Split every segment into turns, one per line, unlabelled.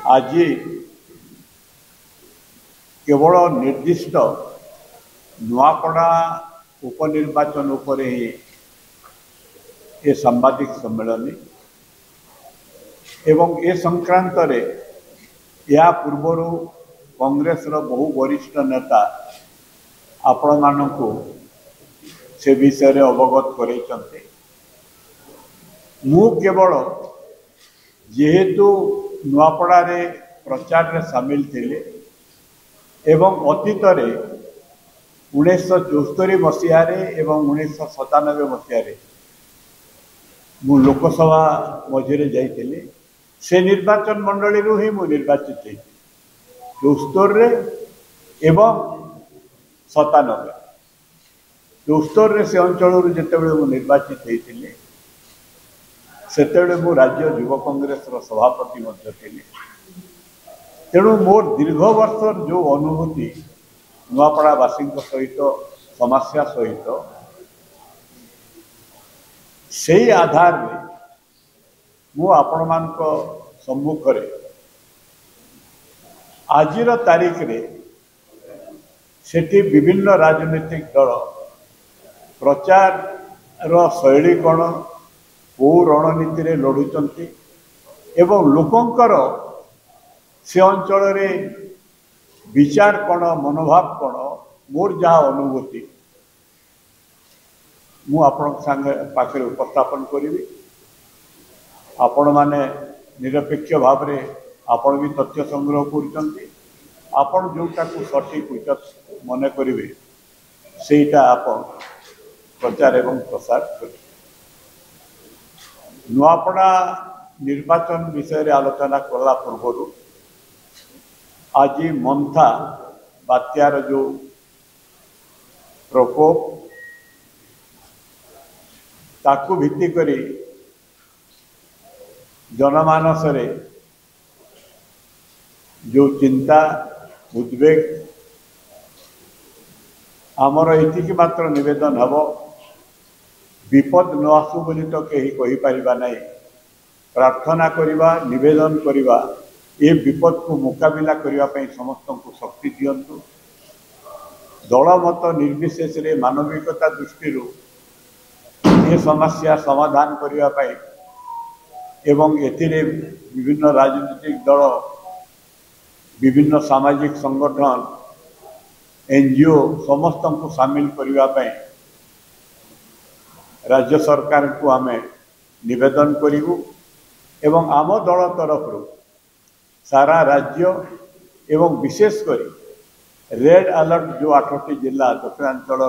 आज केवल निर्दिष्ट नुआपड़ा उपनिर्वाचन उपरे ही ये सांबादिक सम्मेलन एवं ए संक्रांत रे या पूर्वर कांग्रेस रो बहु वरिष्ठ नेता आपण मानकु से विषय अवगत करैछन्ते। मु केवल जेहेतु नुआपड़ा रे प्रचार रे शामिल थिले एवं अतीत रे 1974 मसीह एवं 1997 मसीह मु लोकसभा मझे जाइए से निर्वाचन मंडली रू ही मु निर्वाचित होती 74 एवं 97 74 से अंचल जिते मु निर्वाचित होती से मु राज्य युवा कांग्रेस सभापति थी। तेणु मोर दीर्घ वर्ष जो अनुभूति नुआपड़ावासी सहित समस्या सहित से आधार में मु आपण मान सम्मुख आजिर तारीख रे सेठी विभिन्न राजनीतिक दल प्रचार शैली कौन को रणनीति रे लड़ुचंती एवं लोकंकर से अंचल रे विचार कौन मनोभाव कौन मोर जहाँ अनुभूति मु आपण पाखे उपस्थापन करी। आपण माने निरपेक्ष भाव रे आपण भी तथ्य संग्रह करुचंती आपण जोटा को सठिक उचित मन करिवे सेटा आपण प्रचार एवं प्रसार करिवे। नुआपड़ा निर्वाचन विषय आलोचना करला पूर्व आज मंथा बात्यार जो प्रकोप ताकू भित्ति करी जनमानस रे जो चिंता उद्वेग आमर एतिकी मात्र निवेदन हब विपद न आसु बोली तो कहीं कहि परिबा नहीं। प्रार्थना करिबा निवेदन करिबा ये विपद को मुकाबिला करिबा पई समस्त को शक्ति दियंतु। दल मत निर्विशेष रे मानविकता दृष्टि ये समस्या समाधान करिबा पई एवं एथिरे विभिन्न राजनीतिक दल विभिन्न सामाजिक संगठन एनजीओ समस्त को शामिल करिबा पई राज्य सरकार को आमे निवेदन करिवु एवं आम दल तरफ सारा राज्य एवं विशेषकर रेड अलर्ट जो 8टी जिला दक्षिणांचल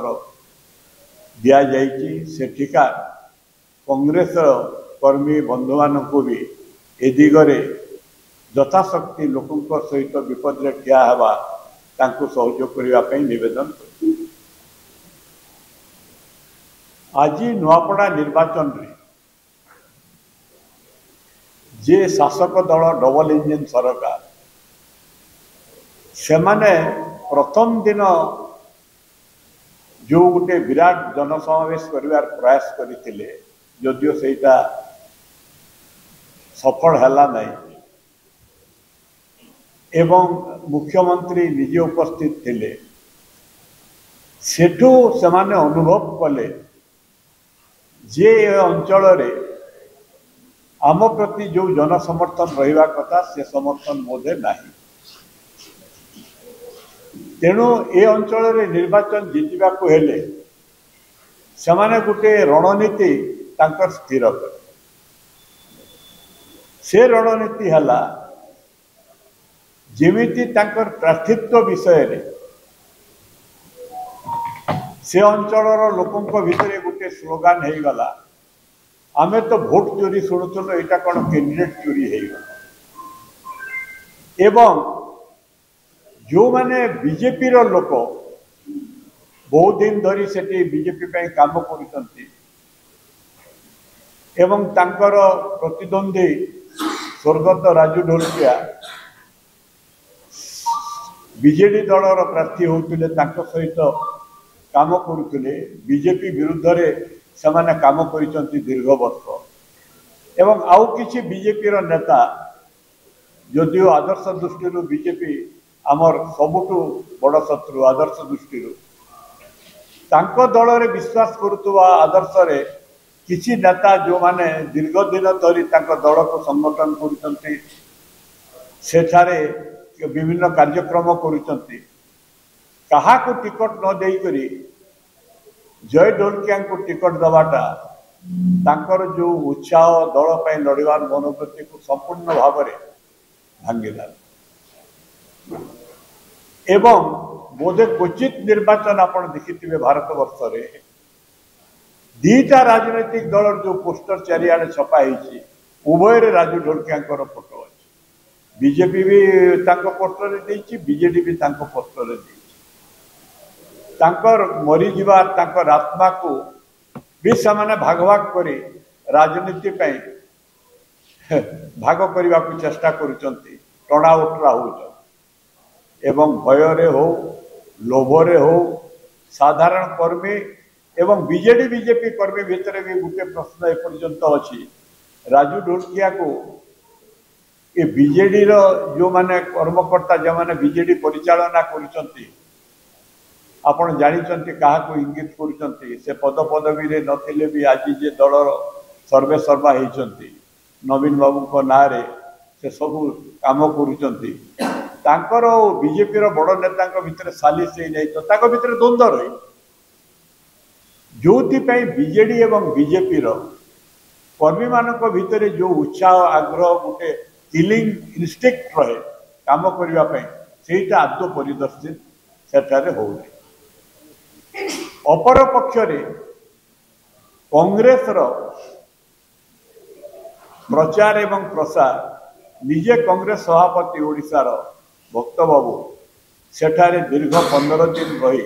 दिया जाइए सेठिका कांग्रेस कर्मी बंधु मान को भी ए दिगरे यथाशक्ति लोकों सहित विपद रे ठिया हवा तांको सहयोग करने निवेदन। आज नुआपड़ा निर्वाचन रे जे शासक दल डबल इंजिन सरकार से माने प्रथम दिन जो गोटे विराट जनसमावेश करिवार प्रयास करथिले जदियो सेटा सफल हला नहीं एवं मुख्यमंत्री निजे उपस्थित थिले सेठू से माने अनुभव कले जे अंचल रे आम प्रति जो जनसमर्थन रहिबा कथा से समर्थन बोधे नहीं। तेणु ए अंचल रे निर्वाचन जीतवा को हेले समाने गुटे रणनीति तांकर स्थिर कर से रणनीति हला जेमिति तांकर प्रार्थित्व विषय रे से अंचल लोकों भितर गोटे स्लोगान हो गला आमे तो भोट चोरी शुणुल यहाँ कौन कैंडिडेट चोरी हो एवं जो माने बीजेपी रो लोक बहुत दिन धरी सेठी बीजेपी पे काम करुचंती एवं तांकर प्रतिद्वंदी स्वर्गत राजू ढोलकिया बीजेडी दलर प्रार्थी होते सहित काम करुले बीजेपी विरुद्ध रे सेमाने काम करिसंती दीर्घ वर्ष एवं आउ किछि बीजेपी रो नेता जदिओ आदर्श दृष्टि बीजेपी आमर सबुठु बड़ शत्रु आदर्श दृष्टि दल रे विश्वास करुवा आदर्श रे किसी नेता जो माने दीर्घ दिन धरी दल को संगठन करुचंती सेठारे विभिन्न कार्यक्रम करुचंती कहा को टिकट न देई करी जय ढोलकिया को टिकट दबाटा तांकर जो उत्साह दल पर लड़वार मनोवृत्ति को संपूर्ण भाव में भांगिला एवं बोधे क्वचित निर्वाचन आपण देखिथिबे भारत वर्ष रे दीटा राजनीतिक दल जो पोस्टर चारिआडे छपा होती उभय रे राजू ढोलकिया फोटो अच्छी बीजेपी भी तांको पोस्टर रे देछि बीजेडी भी तांको पोस्टर रे देछि तांकर मरी जीवा तांकर आत्मा को भी समाने भाग भाग करी राजनीति पे भाग करने को चेष्टा करुचंती टणा उटरा हो एवं भयरे हो लोभरे हो साधारण कर्मी एवं बीजेडी बीजेपी कर्मी भितर भी गोटे प्रश्न एपर्यंत अच्छी राजू ढोलकिया को ये बीजेडी रो जो माने कर्मकर्ता जो माने बीजेडी परिचालना करुचंती आपण जानिचंती कहा को इंगित करुचंती से पद पदवी रे नथिले भी आज जे दलर सर्वे सर्वा होती नवीन बाबू को ना रे से सब काम करुचंती तांकर बीजेपी रो बड़ नेता भितर सालिस हो भितर द्वंद्व रही जो बीजेडी एवं बीजेपी रो कर्मी मानक भितर जो उत्साह आग्रह गोटे किलिंग इनस्टिक्ट रहे काम करने सेटा आदौ परिदर्शित सेठारे होउनी अपर पक्ष कांग्रेस रो प्रचार एवं प्रसार निजे कांग्रेस सभापति ओडिशार भक्त बाबू सेठारे दीर्घ 15 दिन रही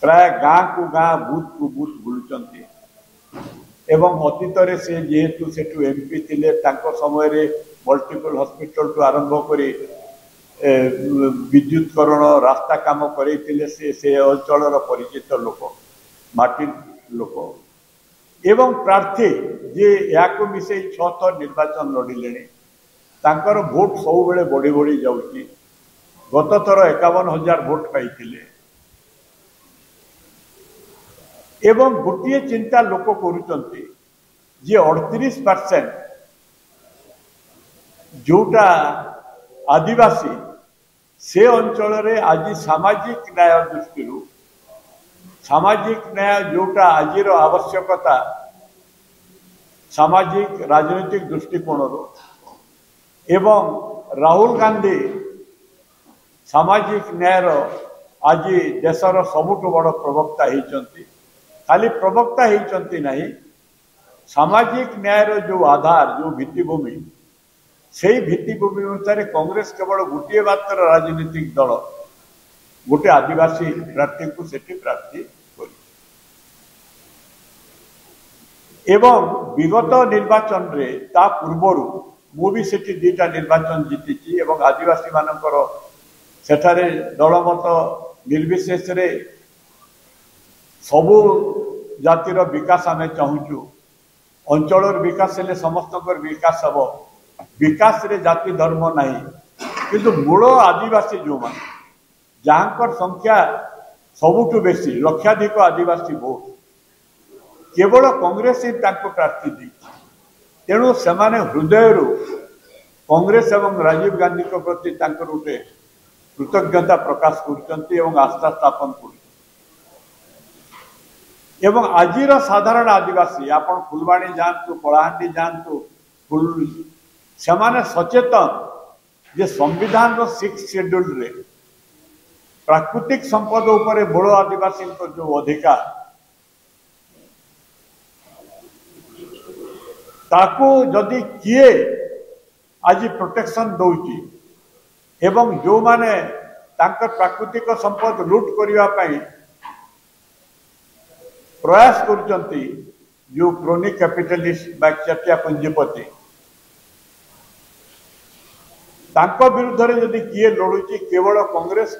प्राय गाँ को गाँ बूथ को बूथ बुलुचंती एवं अतीत रे से जेहेतु सेठु एमपी थिले तांको समय रे मल्टीपल हॉस्पिटल टू आरंभ करी विद्युतकरण रास्ता काम करे से अंचल परिचित लोक माटी लोक एवं प्रार्थी जे या मिसे 6 थर निर्वाचन लड़िले तांकर भोट सब बेले बढ़ी बढ़ी जाउची गत थर 51,000 भोट पाइथिले एवं गोटे चिंता लोक करुचंती जे 38% जोटा आदिवासी से अंचल रे आज सामाजिक न्याय दृष्टि सामाजिक न्याय जोटा आज आवश्यकता सामाजिक राजनीतिक दृष्टिकोण एवं राहुल गांधी सामाजिक न्यायर आज देशर सबुठ बड़ प्रवक्ता होती खाली प्रवक्ता होती नहीं सामाजिक न्यायर जो आधार जो भित्तिभूमि से भित्तिभूमि अनुसार कांग्रेस केवल गोटे मात्र राजनीतिक दल गोटे आदिवासी प्रार्थी को सेठी प्रार्थी करी एवं विगत निर्वाचन रे ता पूर्वर मु भी सेठी 2टा निर्वाचन जीती एवं आदिवासी मानकर सेठारे दलमत निर्विशेष रे सबु जातिर विकास आम चाहूँ अंचल विकास हेले समस्त विकास हम विकास रे जाति धर्म नहीं किंतु मूल आदिवासी जो मान जहाँकर संख्या सबुठु बेसी लक्षाधिक आदिवासी वोट केवल कांग्रेस ही प्रार्थी दी तेणु सेमाने हृदय कांग्रेस एवं राजीव गांधी को प्रति गोटे कृतज्ञता प्रकाश कर आस्था स्थापन कर एवं आजिर साधारण आदिवासी आपण फुलवाणी जातु कलाहांडी जातु सेमाने सचेतन जे संविधान 6 शेड्यूल रे प्राकृतिक संपद उपरे बड़ आदिवासी जो अधिकार ताकू जदि किए आज प्रोटेक्शन दौची एवं जो माने तांकर प्राकृतिक संपद लुट करने प्रयास करुचंती जो क्रोनी कैपिटलिस्ट चटिया पुंजीपति तांको विरुद्ध रे यदि किए लड़ुची केवल कांग्रेस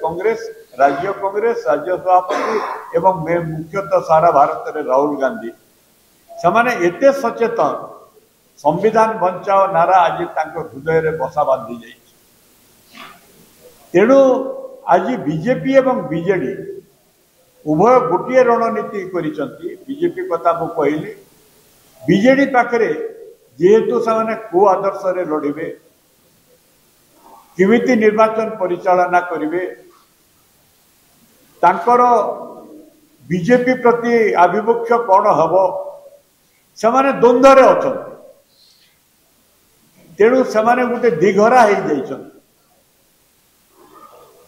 राज्य सभापति एवं मुख्यतः सारा भारत रे राहुल गांधी समाने एते सचेतन संविधान बंचाओ नारा आज हृदय में बसा बांधी जाइए। तेणु आज बीजेपी एवं बीजेडी उभय गोटे रणनीति करिसंती। बीजेपी कथा मु कहली, बीजेडी पाखरे जेहेतु से को आदर्श रे लड़िबे, किमिति निर्वाचन परिचालना करिवे, तांकर बीजेपी प्रति आभिमुख्य कौन हम से द्वंद्व अच्छा। तेणु से गोटे दिघरा हो जाइछन्ति।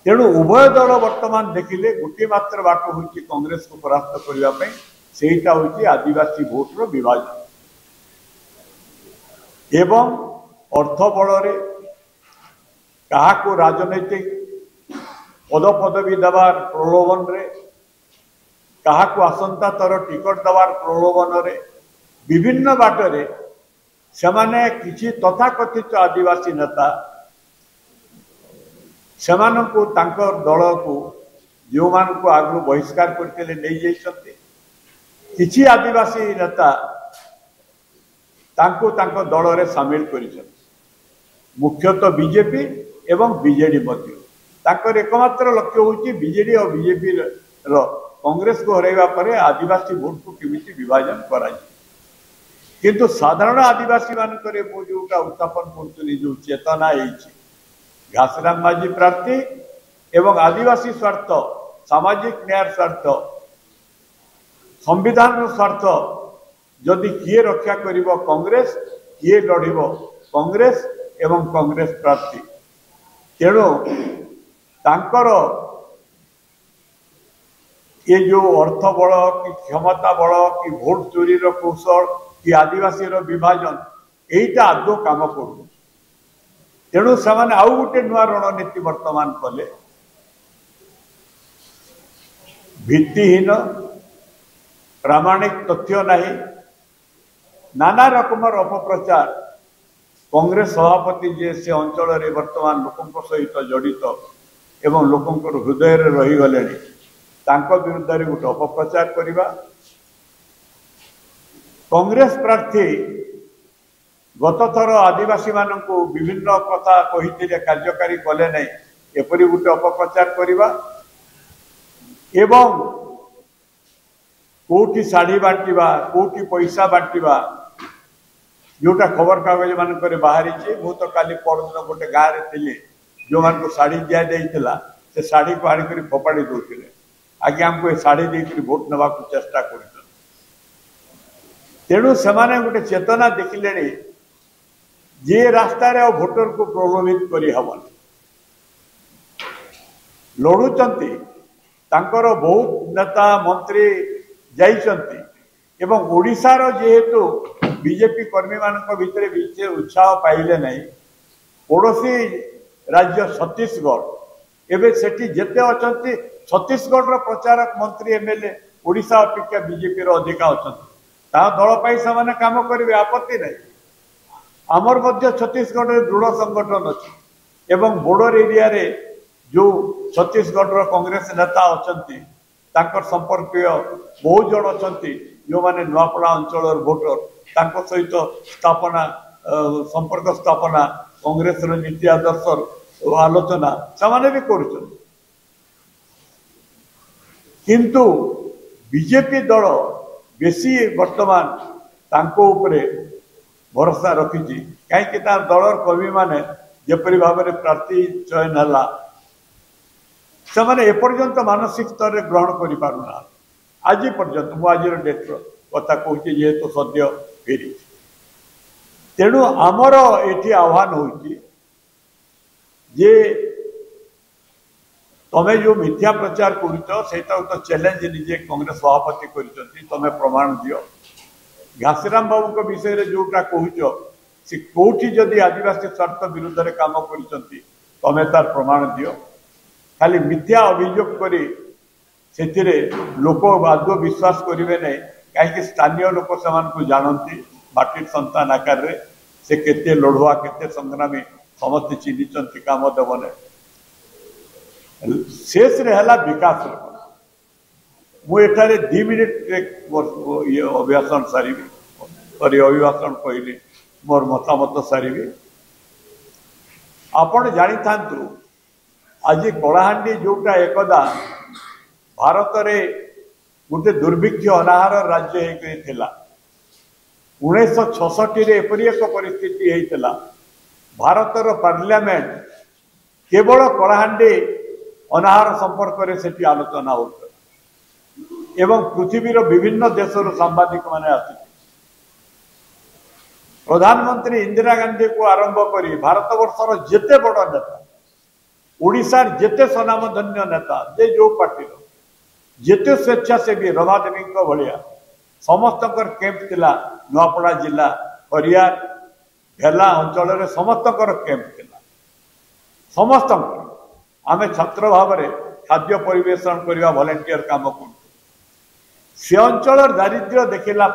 तेणु उभय दल वर्तमान देखिले गोटे मात्र बाट हूँ कांग्रेस को परास्त करने, सेटा हूँ आदिवासी भोटर विभाजन एवं अर्थ बल क्या राजनैतिक पदपदवी देवार प्रलोभन रे, क्या आसंता तर टिकट देवार प्रलोभन रे, विभिन्न बाटरे सेमाने किछि तथाकथित आदिवासी नेता सेमानंकु तांकर दल को जो मान को आगु बहिष्कार करते नहीं जाइछन्ति, किछि आदिवासी नेता तांको तांको दल रे शामिल करिछन्ति। मुख्यतः बीजेपी एवं बीजेडी मध्य तांकर एकमात्र लक्ष्य होची बीजेडी और बीजेपी रो कांग्रेस को हराइबा परे आदिवासी भोट को केमिति विभाजन करा जाय। किंतु साधारण आदिवासी मानकरे मु जोटा उत्थापन करतली जो चेतना होईची, घासराम माझी प्रार्थी एवं आदिवासी स्वार्थ, सामाजिक न्याय स्वार्थ, संविधान स्वार्थ जदि किए रक्षा करिवो कांग्रेस, किए लड़िबो कांग्रेस एवं कांग्रेस प्रार्थी। तेणु तांकर ये जो अर्थ बल कि क्षमता बल कि भोट चोरी रो कौशल कि आदिवासी रो विभाजन यहीटा आदौ काम करू। तेणु से आउ गोटे नुआ रणनीति वर्तमान कले, भित्तिहीन प्रामाणिक तथ्य नहीं, नाना रकमर अपप्रचार। कांग्रेस सभापति जे से अंचल रे वर्तमान लोकों सहित जड़ित एवं लोकों हृदय रहीगले विरुद्ध रे गोटे अपप्रचार करवा। कांग्रेस प्रार्थी गत थर आदिवासी मानक विभिन्न कथा कही कार्यकारी कले नहीं, एपरी गोटे अपप्रचार करवा एवं कोठी शाढ़ी बांटा, कोठी पैसा बांटा, जोटा खबर कागज मानक बाहरी। मु तो काली परदिन गोटे गाँव में थी, जो मान को शाढ़ी दि जाइला से शाढ़ी को आनिक फोपाड़ी दौले, आगे आमको शाढ़ी देकर भोट नवा चेष्टा कर। तेणु से गोटे चेतना देखिले जे रास्तार भोटर को प्रलोभित करहबन लड़ुचंती। तांकर बहुत नेता मंत्री जाइचंती एवं ओडिशार जेहेतु बीजेपी कर्मी मानक भितर विशेष उत्साह पाइले नहीं, पड़ोशी राज्य छत्तीसगढ़ एवं सेठी जेते अछंती छत्तीसगढ़ प्रचारक मंत्री एमएलए ओडिशा अपेक्षा बीजेपी अधिका अछंती। ता दल पाई से काम करेंगे, आपत्ति नहीं। आमर मध्य छत्तीसगढ़ में दृढ़ संगठन अच्छी एवं बॉर्डर एरिया रे जो छत्तीसगढ़ कांग्रेस नेता अछंती तांकर संपर्कीय बहुत जन अछंती, जो माने नुआपड़ा अंचल भोटर तांको सहित स्थापना संपर्क स्थापना कांग्रेस नीति आदर्श आलोचना से भी कर। किंतु बीजेपी दल बेसी वर्तमान तांको उपरे भरोसा रखी, कहीं दलर कर्मी माने जेपरी भाव में प्रार्थी चयन है से एपर्यंत मानसिक स्तर में ग्रहण कर पारना। आज पर्यंत मुझे डेट कथा कहूँ जेहेतु सद्य फेरी। तेणु आमर ये आह्वान हो तमें जो मिथ्या प्रचार कर तो चैलेंज निजे कांग्रेस सभापति कर प्रमाण दियो। घासीराम बाबू को विषय रे जोटा कहूच से कोठी जदि आदिवासी स्वार्थ विरुद्ध रे काम करिसंती तमे तार प्रमाण दियो। खाली मिथ्या अभियोग करी सेथिरे लोक आदौ विश्वास करिवे नहीं, कहीं स्थानीय लोक से जानती बाटी संतान आकार रे से केते लड़ुआ केते संग्रामी समस्त चिन्हिचंती काम देवने। शेष रे हला विकास मु एठारे 2 मिनिट ये अभिभाषण सारी अभिभाषण कहली मोर मतामत सारी आपण जानी थांतु आज कलाहांडी जोटा एकदा भारत रे गोटे दुर्भिक्ष अनाहार राज्य होता 1966 रे एपरी एक परिस्थिति होता भारतर पार्लियामेंट केवल कलाहांडी अनाहार संपर्क में सेठी आलोचना होता एवं पृथ्वीर विभिन्न देशर सांबादिक माने आसी प्रधानमंत्री इंदिरा गांधी को आरंभ करी भारत वर्षर जेते बड़ नेता ओडिशार जेते स्वनामधन्य नेता जे जो पार्टीर जेते स्वेच्छासेवी रमादेवी भाया समस्त कैंप थिला नुआपड़ा जिला हरियार भेला अंचल समस्त कैंप थिला समस्त आमे छात्र भाव में खाद्य परिवेशन करने वॉलंटियर काम कर से अंचल दारिद्र्य देखला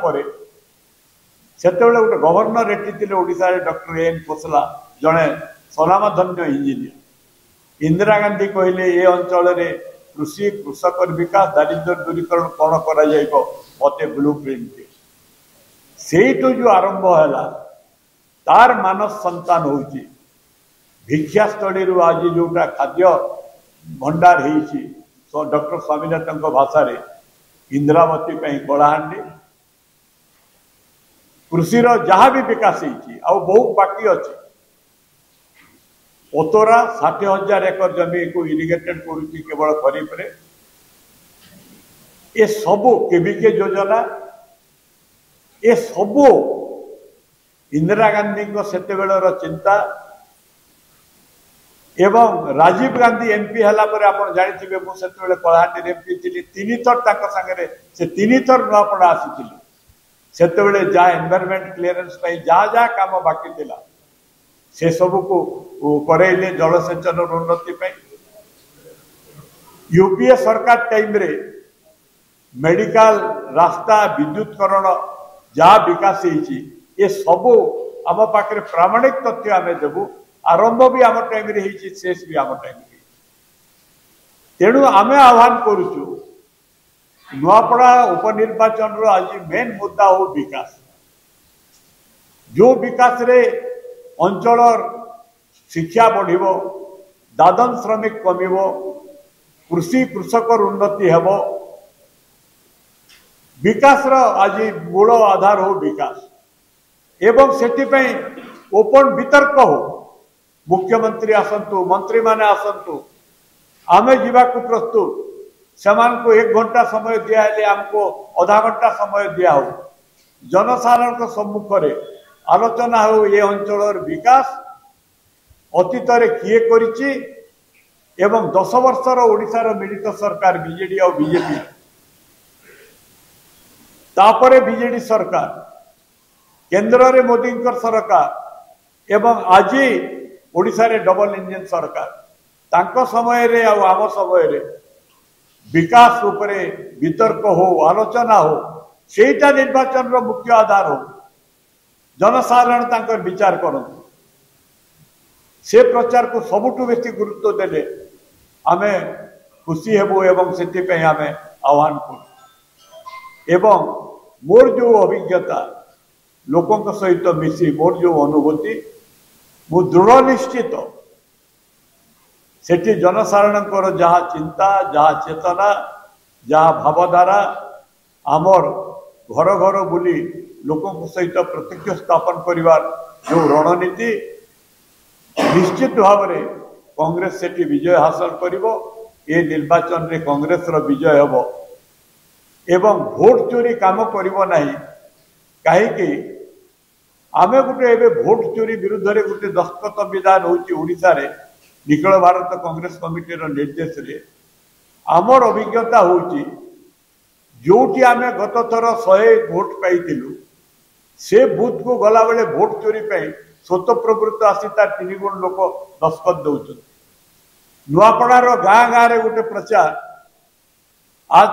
से गोटे गवर्नर एटी ओडिशा डॉक्टर एन खोसला जड़े स्वनामधन्य इंजीनियर इंदिरा गांधी कहले ए अंचल कृषि कृषक विकास दारिद्र्य दूरीकरण कौन कर मत ब्लू प्रिंट से जो आरंभ है तार मानस संतान हो भिक्षास्थली आज जोटा खाद्य भंडार हो डॉक्टर स्वामीनाथन भाषा इंदिरावती कलाहांडी कृषिर जहाँ भी विकास बहुत बाकी अच्छे ओतरा 60,000 एकर जमी को इरिगेटेड करुच्ची केवल खरीफ रे ए सबू केवीके योजना ए सबू इंदिरा गांधी सेतेबेलर चिंता एवं राजीव गांधी एमपी हला पर आपण जानिथिबे मु सेतेबेले कलाहांडी एमपी थिली 3 थर ताक संगे से 3 थर नुआपड़ा आसीथिली सेतेबेले जा एनवायरनमेंट क्लियरेंस पई जा काम बाकी थिला से सबू को करैले जलसेचन उन्नति यूपीए सरकार टाइम रे मेडिकल रास्ता विद्युतकरण जहाँ विकास ये सबू आम पाखे प्रामाणिक तथ्य आम देवु आरंभ भी आम टाइम रे शेष भी आम टाइम तेणु आम आह्वान करुचु नुआपड़ा उपनिर्वाचन आज मेन मुद्दा हो विकास जो विकास रे अंचल शिक्षा बढ़ दादन श्रमिक कमिब कृषि कृषक उन्नति हेब विकास आज मूल आधार हो विकास एवं से ओपन वितर्क हो मुख्यमंत्री आसतु मंत्री माने आसतु आमे जीवाकू प्रस्तुत सेमान को 1 घंटा समय दिया आमको आधा घंटा समय दिया हो जनसाधारण सम्मुख में आलोचना हो ये अंचल विकास अतीत किए करिछि एवं 10 वर्षर ओडिशार मिलित सरकार बीजेडी और बीजेपी तापरे बीजेडी सरकार केंद्र रे मोदी सरकार एवं आज ओडिशा रे डबल इंजन सरकार तांको समय रे आ आम समय रे विकास उपरे वितर्क हो आलोचना हो सेटा निर्वाचन रो मुख्य आधार हो जनसाधारण तांकर विचार करते से प्रचार को सबुठु बेसी गुरुत्व देले आमे खुशी हेबो एवं से आमे आह्वान कर एवं मोर जो अभिज्ञता लोकों सहित मिसी मोर जो अनुभूति मु दृढ़ निश्चित सेठी जनसाधारण जहाँ चिंता जहाँ चेतना जहाँ भावधारा आमर घर घर बुली लोकों सहित प्रत्यक्ष स्थापन करिवार जो रणनीति निश्चित भाव में कांग्रेस सेठी विजय हासिल करिवो ए निर्वाचन रे कांग्रेस रो विजय हेबो एवं भोट चोरी काम करिवो नाही काहेकि आमे गुटे एबे भोट चोरी विरुद्ध रे गुटे दस्तखत विधान होची ओडिसा रे निखिल भारत कांग्रेस कमिटी रो निर्देश रे आमर अभिज्ञता होची जोटी आमे गत थर 100 भोट पाइथिलु से बूथ को गला बेले भोट चोरी पाई स्वतःप्रवृत्त आसी तार 3 गुण लोक दस्तखत दौरान नुआपड़ार गाँ गाँ रे गोटे प्रचार आज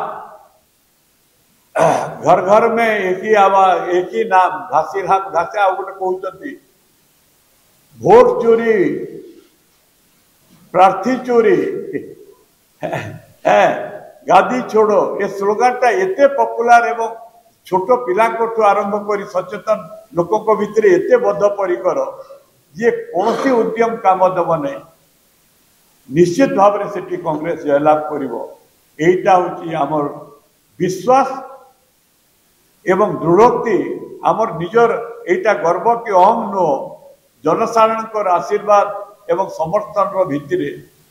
घर घर में एक ही आवाज एक ही नाम घासी हाथ घासे आ गोटे कहते भोट चोरी प्रार्थी चोरी गादी छोड़ो ये स्लोगान टा एते पॉपुलर एवं छोट पिलांठू आरंभ कर सचेतन लोकों भितर एत बद्धपरिकर जे कौन उद्यम काम देव नहीं निश्चित भाव में से कांग्रेस जयलाभ करा हूँ आमर विश्वास एवं दृढ़ोक्ति आमर निजर एटा गर्व कि अहम नुह जनसाधारण आशीर्वाद एवं समर्थन भित्ति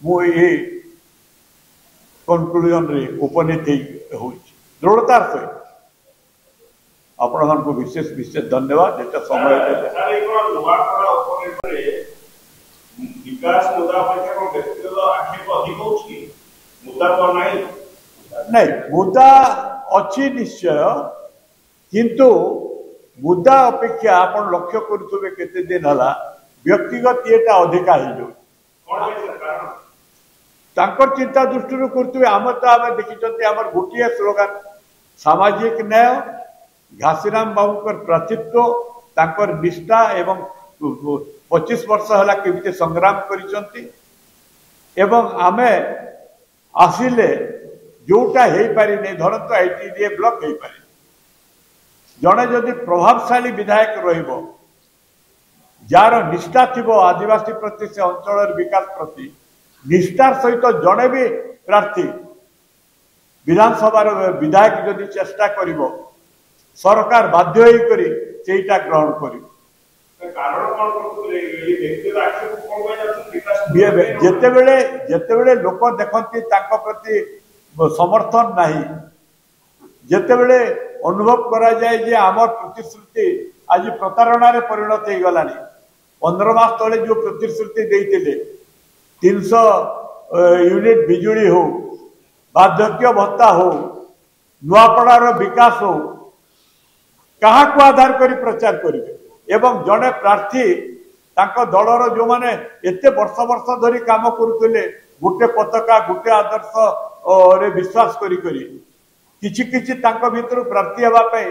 मुझे कनक्लूजन रे उपनीत हो दृढ़तार सहित आपण विशेष विशेष धन्यवाद ये समय नहीं मुद्दा अच्छी निश्चय किंतु मुद्दा अपेक्षा आपण लक्ष्य करुवे केते दिन हला व्यक्तिगत येटा अधिका तांकर चिंता दृष्टि करुवे आम तो आम देखी आम गोटे स्लोगान सामाजिक न्याय घासीराम बाबूकर प्राचित्व तांकर निष्ठा एवं 25 वर्ष है केमी संग्राम करिसंती एवं आमे आसिले जोटा हो पारि नहीं धरत आईटीडीए ब्लॉक हो पारि जड़े जदि प्रभावशाली विधायक रहिबो जार निष्ठा थिबो आदिवासी प्रति से अंचल विकास प्रति निष्ठार सहित जड़े भी प्रार्थी विधानसभा विधायक जदि चेष्टा करिबो सरकार बाध्य होई करी सेटा ग्रहण करिबो जेतेबेले लोक देखती प्रति समर्थन नहीं जेतेबेले अनुभव करा जाए जे आम प्रतिश्रुति आज प्रतारणा रे परिणत हो गला 15 मास तले जो प्रतिश्रुति देते 300 यूनिट बिजुली हो बार्धक्य भत्ता हो नुआपड़ार विकास हो क्या को आधार करी प्रचार करेंगे एवं जड़े प्रार्थी दलर जो मैंने एत वर्ष वर्ष धरी काम करुले गोटे पताका गोटे आदर्श रे विश्वास करी किछि किछि भीतर प्रार्थी होगापी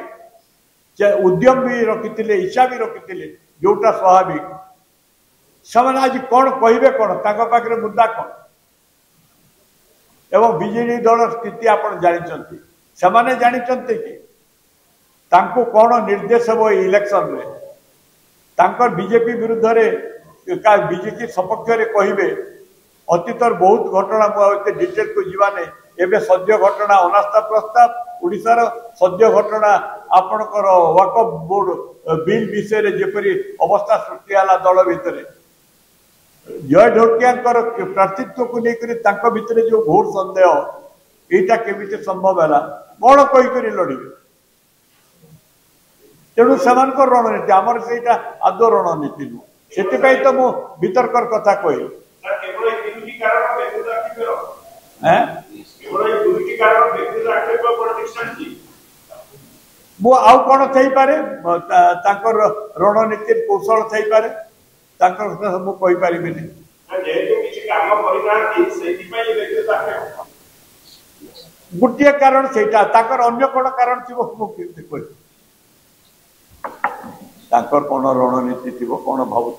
उद्यम भी रखी इच्छा भी रखी जोटा स्वाभाविक से आज कौन कहे कौन पाखे मुद्दा कौन एवं बीजेडी दल स्थिति आप जानते से जानते कि तांको कौन निर्देश हो इलेक्शन रे तांकर बीजेपी विरुद्ध रे बीजेपी सपक्ष रे कहिबे अतीतर बहुत घटना मुझे डिटेल को जीवा नहीं एवं सद्य घटना अनास्था प्रस्ताव ओडिशार सद्य घटना आपणकर वक्फ बोर्ड बिल विषय रे जेपरी अवस्था सृष्टि है दल भितर जय ढोलकिया प्रार्थित्व को लेकर भितर जो घोर संदेह यहाँ केमी संभव है कौन कहीकि लड़े तेणु से रणनीति आमर से आदौ रणनीति नुह से तो मु वितर्कर कथा कही वो आउ कौन थी पारे रणनीति कौशल थी पारे मुझे गोटे कारण से अन्य कौन कारण थी कौन रणनीति थी कौन भावुत